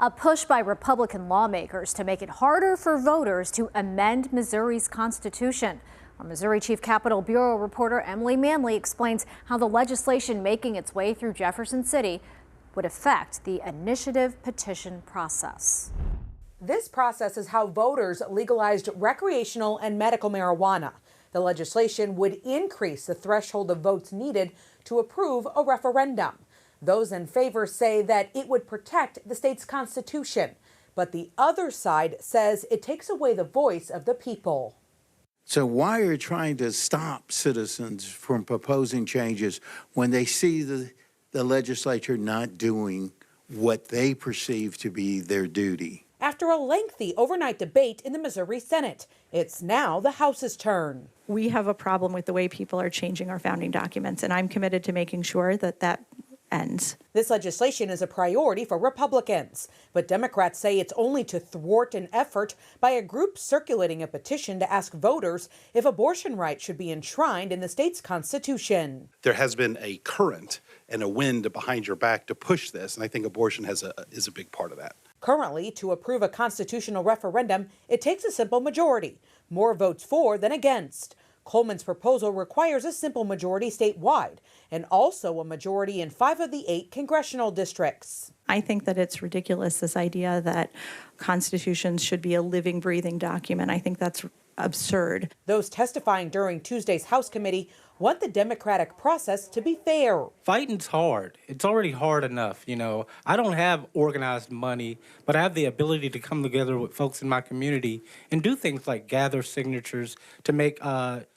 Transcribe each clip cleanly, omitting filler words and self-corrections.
A push by Republican lawmakers to make it harder for voters to amend Missouri's constitution. Our Missouri Chief Capitol Bureau reporter Emily Manley explains how the legislation making its way through Jefferson City would affect the initiative petition process. This process is how voters legalized recreational and medical marijuana. The legislation would increase the threshold of votes needed to approve a referendum. Those in favor say that it would protect the state's constitution, but the other side says it takes away the voice of the people. So why are you trying to stop citizens from proposing changes when they see the legislature not doing what they perceive to be their duty? After a lengthy overnight debate in the Missouri Senate, it's now the House's turn. We have a problem with the way people are changing our founding documents, and I'm committed to making sure that that ends. This legislation is a priority for Republicans, but Democrats say it's only to thwart an effort by a group circulating a petition to ask voters if abortion rights should be enshrined in the state's constitution. There has been a current and a wind behind your back to push this, and I think abortion is a big part of that. Currently, to approve a constitutional referendum, it takes a simple majority, more votes for than against. Coleman's proposal requires a simple majority statewide and also a majority in 5 of the 8 congressional districts. I think that it's ridiculous, this idea that constitutions should be a living, breathing document. I think that's absurd. Those testifying during Tuesday's House committee want the democratic process to be fair. Fighting's hard. It's already hard enough, I don't have organized money, but I have the ability to come together with folks in my community and do things like gather signatures to make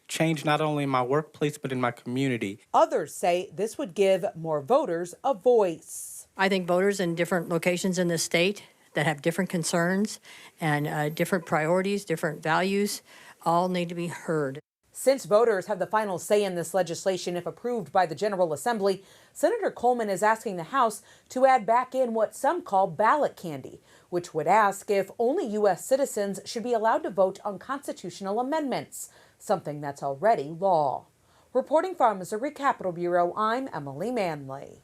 change not only in my workplace but in my community. Others say this would give more voters a voice. I think voters in different locations in the state that have different concerns and different priorities, different values, all need to be heard. Since voters have the final say in this legislation if approved by the General Assembly, Senator Coleman is asking the House to add back in what some call ballot candy, which would ask if only U.S. citizens should be allowed to vote on constitutional amendments, something that's already law. Reporting from Missouri Capitol Bureau, I'm Emily Manley.